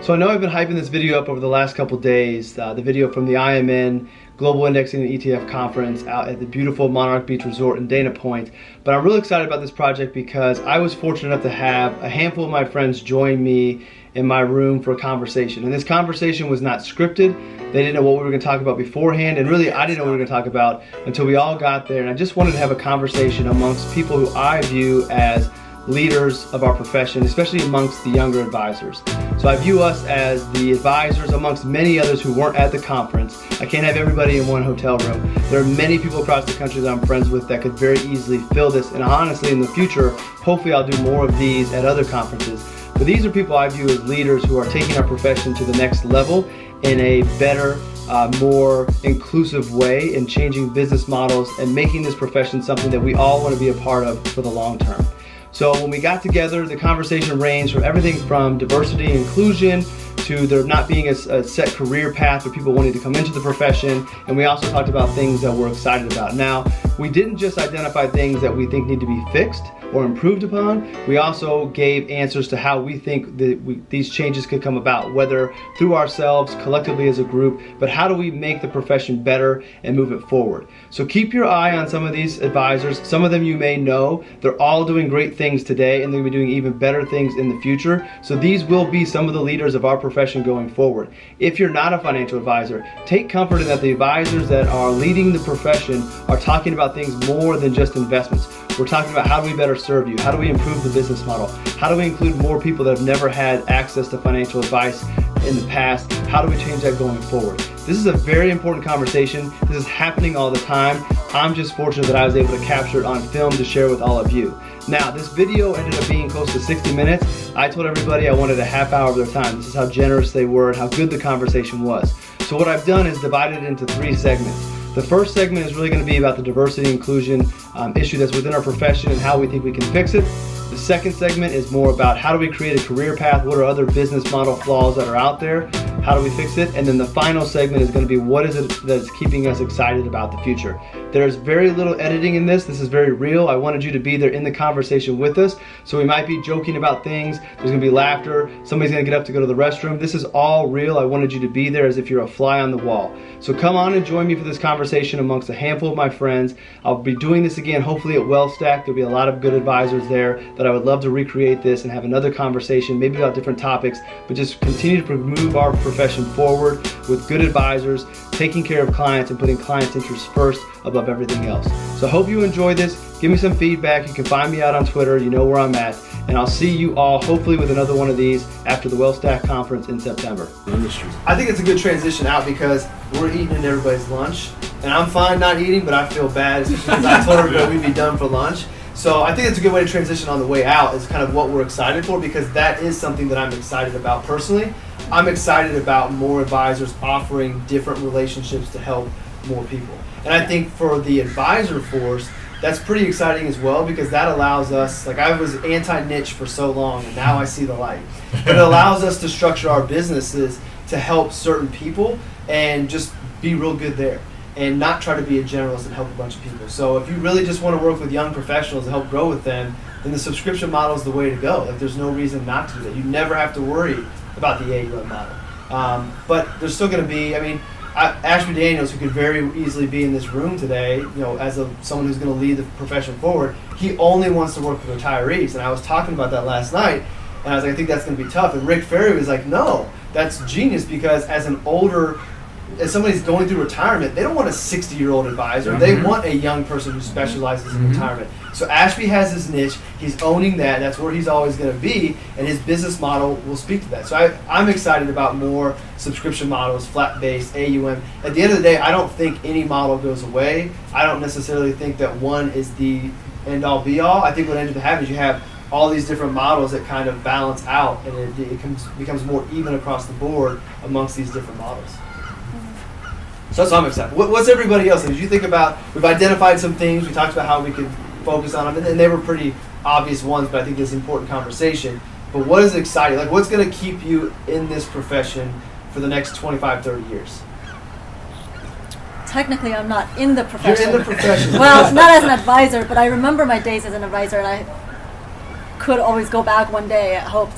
So I know I've been hyping this video up over the last couple days, the video from the IMN Global Indexing and ETF Conference out at the beautiful Monarch Beach Resort in Dana Point. But I'm really excited about this project because I was fortunate enough to have a handful of my friends join me in my room for a conversation. And this conversation was not scripted. They didn't know what we were going to talk about beforehand, and really I didn't know what we were going to talk about until we all got there. And I just wanted to have a conversation amongst people who I view as leaders of our profession, especially amongst the younger advisors. So I view us as the advisors amongst many others who weren't at the conference. I can't have everybody in one hotel room. There are many people across the country that I'm friends with that could very easily fill this, and honestly in the future, hopefully I'll do more of these at other conferences. But these are people I view as leaders who are taking our profession to the next level in a better, more inclusive way, and changing business models and making this profession something that we all want to be a part of for the long term. So when we got together, the conversation ranged from everything from diversity and inclusion to there not being a set career path for people wanting to come into the profession, and we also talked about things that we're excited about. Now, we didn't just identify things that we think need to be fixed or improved upon. We also gave answers to how we think that these changes could come about, whether through ourselves, collectively as a group, but how do we make the profession better and move it forward. So keep your eye on some of these advisors. Some of them you may know. They're all doing great things today, and they'll be doing even better things in the future. So these will be some of the leaders of our profession going forward. If you're not a financial advisor, take comfort in that the advisors that are leading the profession are talking about things more than just investments. We're talking about how do we better serve you? How do we improve the business model? How do we include more people that have never had access to financial advice in the past? How do we change that going forward? This is a very important conversation. This is happening all the time. I'm just fortunate that I was able to capture it on film to share with all of you. Now, this video ended up being close to 60 minutes. I told everybody I wanted a half hour of their time. This is how generous they were and how good the conversation was. So what I've done is divided it into 3 segments. The first segment is really going to be about the diversity and inclusion issue that's within our profession and how we think we can fix it. The second segment is more about how do we create a career path, what are other business model flaws that are out there, how do we fix it, and then the final segment is going to be what is it that's keeping us excited about the future. There's very little editing in this. This is very real. I wanted you to be there in the conversation with us, so we might be joking about things. There's going to be laughter. Somebody's going to get up to go to the restroom. This is all real. I wanted you to be there as if you're a fly on the wall. So come on and join me for this conversation amongst a handful of my friends. I'll be doing this again, hopefully at Wellstack. There'll be a lot of good advisors there that I would love to recreate this and have another conversation, maybe about different topics, but just continue to move our profession forward with good advisors, taking care of clients and putting clients' interests first above everything else. So I hope you enjoyed this. Give me some feedback. You can find me out on Twitter. You know where I'm at. And I'll see you all hopefully with another one of these after the Wellstack conference in September. I think it's a good transition out because we're eating in everybody's lunch. And I'm fine not eating, but I feel bad because I told everybody we'd be done for lunch. So I think it's a good way to transition on the way out is kind of what we're excited for, because that is something that I'm excited about personally. I'm excited about more advisors offering different relationships to help more people. And I think for the advisor force, that's pretty exciting as well, because that allows us, like I was anti-niche for so long and now I see the light. But it allows us to structure our businesses to help certain people and just be real good there and not try to be a generalist and help a bunch of people. So if you really just want to work with young professionals and help grow with them, then the subscription model is the way to go. Like there's no reason not to do that. You never have to worry about the AUM model. But there's still going to be, I mean, Ashby Daniels, who could very easily be in this room today, you know, as someone who's going to lead the profession forward, he only wants to work with retirees. And I was talking about that last night, and I was like, I think that's going to be tough. And Rick Ferry was like, no, that's genius, because as somebody's going through retirement, they don't want a 60-year-old advisor. Mm-hmm. They want a young person who specializes in retirement. So Ashby has his niche. He's owning that. That's where he's always going to be, and his business model will speak to that. So I'm excited about more subscription models, flat-based, AUM. At the end of the day, I don't think any model goes away. I don't necessarily think that one is the end-all, be-all. I think what ends up happening is you have all these different models that kind of balance out, and it becomes more even across the board amongst these different models. So that's what I'm excited. What's everybody else? As you think about, we've identified some things, we talked about how we could focus on them, and they were pretty obvious ones, but I think this is an important conversation. But what is exciting? Like, what's going to keep you in this profession for the next 25, 30 years? Technically, I'm not in the profession. You're in the profession. Well, not as an advisor, but I remember my days as an advisor, and I could always go back one day. I hope,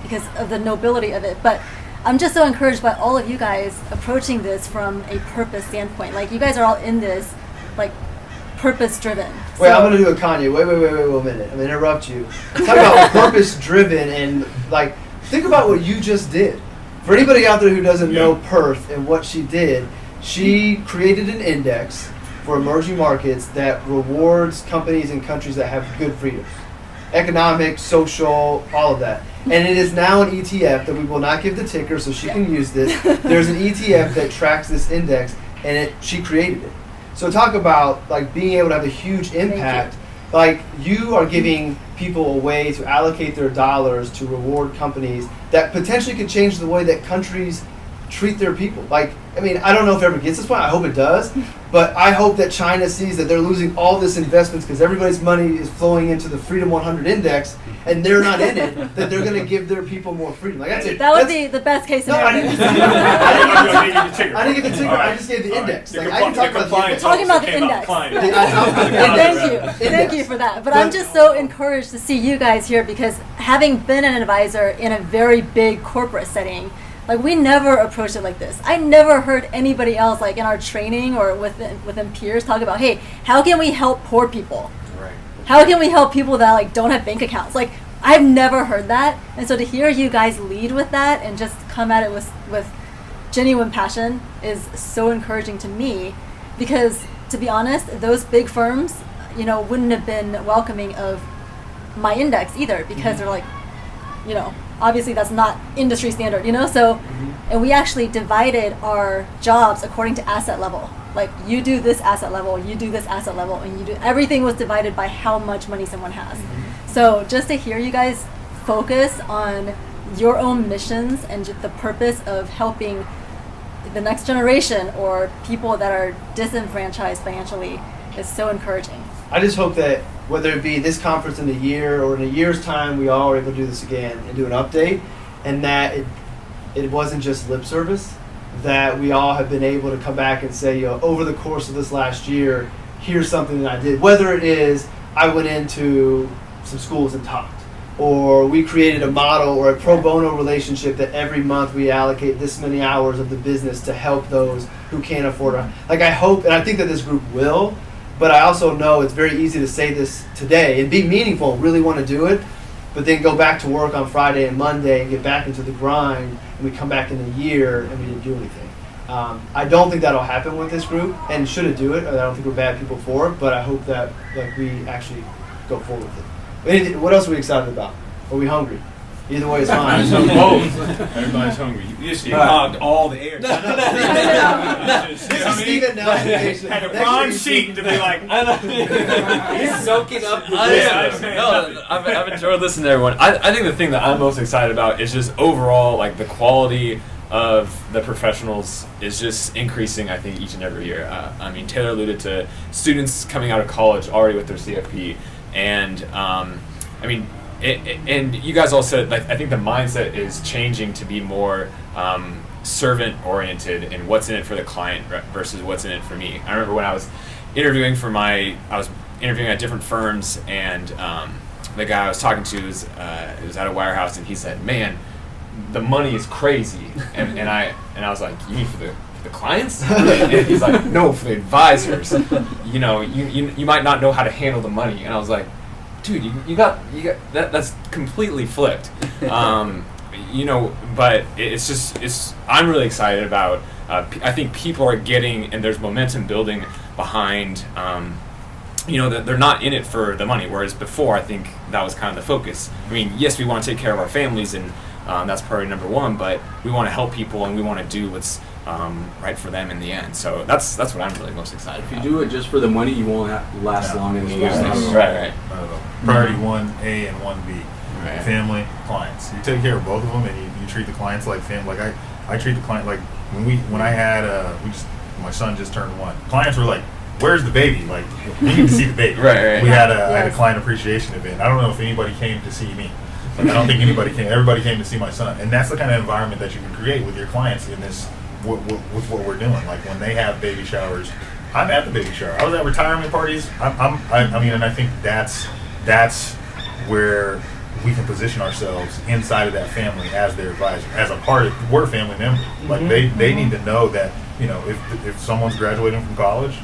because of the nobility of it. But I'm just so encouraged by all of you guys approaching this from a purpose standpoint. Like, you guys are all in this, like, purpose-driven. Wait, I'm gonna do a Kanye. Wait a minute. I'm gonna interrupt you. Talk about purpose-driven and, like, think about what you just did. For anybody out there who doesn't know Perth and what she did, she created an index for emerging markets that rewards companies and countries that have good freedoms. Economic, social, all of that. And it is now an ETF that we will not give the ticker so she can use this. There's an ETF that tracks this index, and she created it. So talk about, like, being able to have a huge impact. Like, you are giving people a way to allocate their dollars to reward companies that potentially could change the way that countries treat their people. Like, I mean, I don't know if it ever gets this point. I hope it does. But I hope that China sees that they're losing all this investments because everybody's money is flowing into the Freedom 100 index, and they're not in it, that they're going to give their people more freedom. Like, that's it. That would be the best case No, scenario. I didn't give the ticker. I just gave the index. Like, I can talk about the index. Talking about the index. Thank you for that. But I'm just so encouraged to see you guys here because having been an advisor in a very big corporate setting, like, we never approached it like this. I never heard anybody else, like, in our training or within peers talk about, hey, how can we help poor people? Right. How can we help people that, like, don't have bank accounts? Like, I've never heard that. And so to hear you guys lead with that and just come at it with genuine passion is so encouraging to me because, to be honest, those big firms, you know, wouldn't have been welcoming of my index either because they're like, you know, obviously that's not industry standard, you know? So, and we actually divided our jobs according to asset level. Like, you do this asset level, you do this asset level, and you do, everything was divided by how much money someone has. So just to hear you guys focus on your own missions and the purpose of helping the next generation or people that are disenfranchised financially is so encouraging. I just hope that whether it be this conference in a year or in a year's time, we all are able to do this again and do an update, and that it wasn't just lip service, that we all have been able to come back and say, you know, over the course of this last year, here's something that I did. Whether it is I went into some schools and taught, or we created a model or a pro bono relationship that every month we allocate this many hours of the business to help those who can't afford it. Like, I hope, and I think that this group will, but I also know it's very easy to say this today and be meaningful, really want to do it, but then go back to work on Friday and Monday and get back into the grind, and we come back in a year and we didn't do anything. I don't think that'll happen with this group, and should it do it, I don't think we're bad people for it, but I hope that, like, we actually go forward with it. What else are we excited about? Are we hungry? Either way is fine. Everybody's hungry. You hogged all the air. This is Stephen Nelson. Had a bronze sheet to be like. He's soaking up the I've enjoyed listening to everyone. I think the thing that I'm most excited about is just overall, like, the quality of the professionals is just increasing, I think, each and every year. I mean, Taylor alluded to students coming out of college already with their CFP, and I mean, and you guys all said, like, I think the mindset is changing to be more servant-oriented and what's in it for the client versus what's in it for me. I remember when I was interviewing at different firms, and the guy I was talking to was at a wirehouse, and he said, "Man, the money is crazy," and I was like, "You mean for the clients?" And he's like, "No, for the advisors. You know, you might not know how to handle the money." And I was like, "Dude, you got that's completely flipped." You know, but I'm really excited about. I think people are getting, and there's momentum building behind. You know, that they're not in it for the money, whereas before I think that was kind of the focus. I mean, yes, we want to take care of our families, and that's priority number one, but we want to help people and we want to do what's right for them in the end. So that's what I'm really most excited about. If you do it just for the money, you won't last long in the business. Right. Priority 1A and 1B. Right. Family, clients. You take care of both of them, and you treat the clients like family. Like I treat the client like when I had my son just turned 1. Clients were like, "Where's the baby? Like, we need to see the baby." Right. We had a client appreciation event. I don't know if anybody came to see me. Like, I don't think anybody came. Everybody came to see my son, and that's the kind of environment that you can create with your clients in this with what we're doing. Like, when they have baby showers, I'm at the baby shower. I was at retirement parties. I mean, and I think that's where we can position ourselves inside of that family as their advisor, as a part of, we're a family member. Like they need to know that, you know, if someone's graduating from college,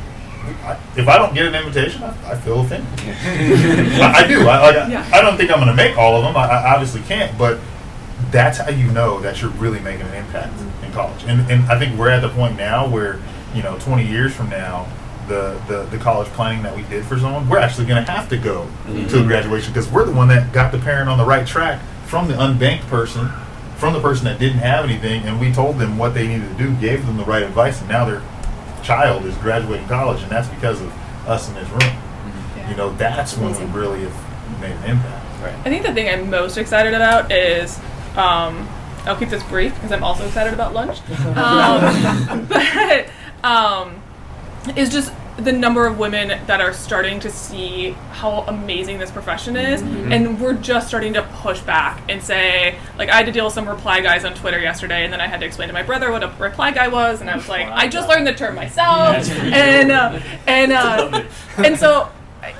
if I don't get an invitation, I feel offended. I do. I don't think I'm going to make all of them. I obviously can't, but that's how you know that you're really making an impact in college. And I think we're at the point now where, you know, 20 years from now, the college planning that we did for someone, we're actually going to have to go to a graduation because we're the one that got the parent on the right track from the unbanked person, from the person that didn't have anything, and we told them what they needed to do, gave them the right advice, and now their child is graduating college, and that's because of us in this room. You know, that's when we really have made an impact. Right. I think the thing I'm most excited about is, I'll keep this brief because I'm also excited about lunch, is just the number of women that are starting to see how amazing this profession is, and we're just starting to push back and say, like, I had to deal with some reply guys on Twitter yesterday, and then I had to explain to my brother what a reply guy was, and I was like, I just learned the term myself, and so,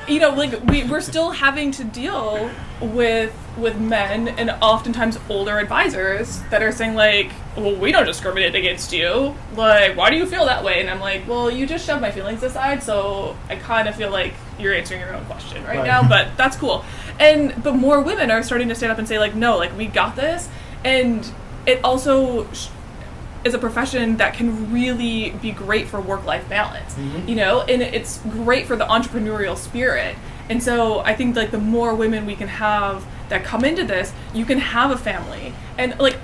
you know, like we're still having to deal with men and oftentimes older advisors that are saying like, well, we don't discriminate against you. Like, why do you feel that way? And I'm like, well, you just shoved my feelings aside, so I kind of feel like you're answering your own question right now, but that's cool. But more women are starting to stand up and say like, no, like we got this. And it also is a profession that can really be great for work-life balance, you know, and it's great for the entrepreneurial spirit. And so I think like the more women we can have that come into this, you can have a family. And like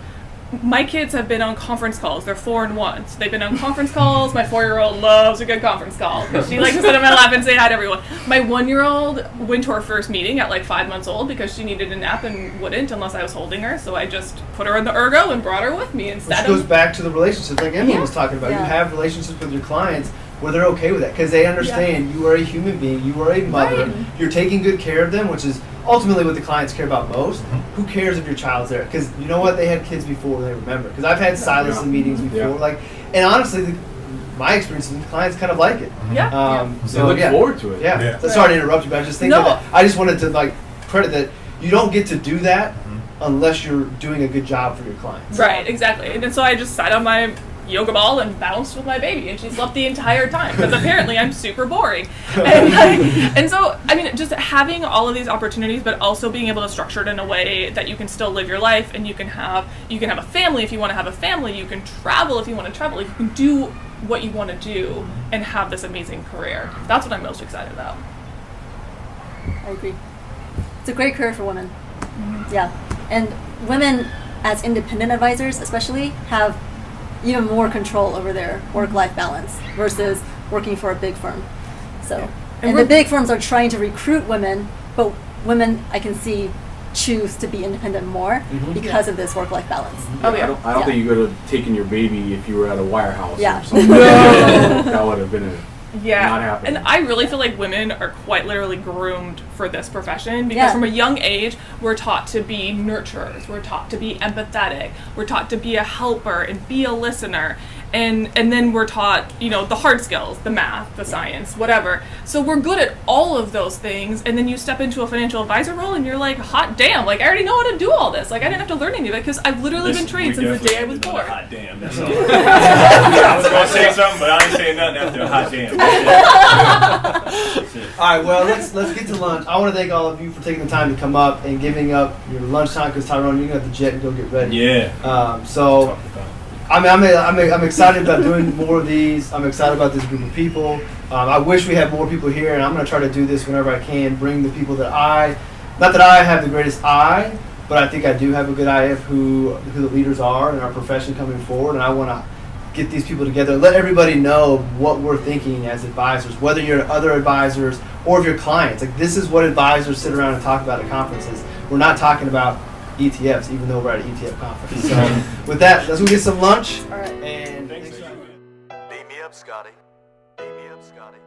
my kids have been on conference calls. They're 4 and 1. So they've been on conference calls. My 4-year-old loves a good conference call because she likes to sit on my lap and say hi to everyone. My 1-year-old went to her first meeting at like 5 months old because she needed a nap and wouldn't unless I was holding her. So I just put her in the ergo and brought her with me instead. Which goes back to the relationships like Emily was talking about. You have relationships with your clients where they're okay with that because they understand you are a human being, you are a mother, you're taking good care of them, which is ultimately what the clients care about most. Who cares if your child's there? Because you know what, they had kids before they remember. Because I've had silence in meetings before, like, and honestly, my experience with the clients kind of like it. So they look forward to it. So sorry to interrupt you, but I just think that I just wanted to like credit that you don't get to do that unless you're doing a good job for your clients. Right, exactly. And so I just sat on my yoga ball and bounced with my baby, and she slept the entire time because apparently I'm super boring. And so I mean, just having all of these opportunities, but also being able to structure it in a way that you can still live your life, and you can have a family if you want to have a family, you can travel if you want to travel, you can do what you want to do and have this amazing career. That's what I'm most excited about. I agree. It's a great career for women. Yeah, and women as independent advisors especially have even more control over their work-life balance versus working for a big firm. So, and the big firms are trying to recruit women, but women I can see choose to be independent more because of this work-life balance. I don't think you could have taken your baby if you were at a wirehouse or something. That would have been not happening. And I really feel like women are quite literally groomed for this profession because from a young age we're taught to be nurturers, we're taught to be empathetic, we're taught to be a helper and be a listener, and then we're taught, you know, the hard skills, the math, the science, whatever. So we're good at all of those things, and then you step into a financial advisor role and you're like, hot damn, like I already know how to do all this. Like I didn't have to learn any of it because I've literally been trained since the day I was born. Hot damn, that's all. I was going to say something, but I ain't saying nothing after a hot damn. All right, well, let's get to lunch. I want to thank all of you for taking the time to come up and giving up your lunchtime because Tyrone, you're gonna have to jet and go get ready. So I'm excited about doing more of these. I'm excited about this group of people. I wish we had more people here, and I'm gonna try to do this whenever I can. Bring the people that not that I have the greatest eye, but I think I do have a good eye of who the leaders are in our profession coming forward, and I want to get these people together, let everybody know what we're thinking as advisors, whether you're other advisors or if you're clients. Like, this is what advisors sit around and talk about at conferences. We're not talking about ETFs, even though we're at an ETF conference. So with that, let's go get some lunch. All right. And Thanks. thanks for Beat me up, Scotty. Beat me up, Scotty.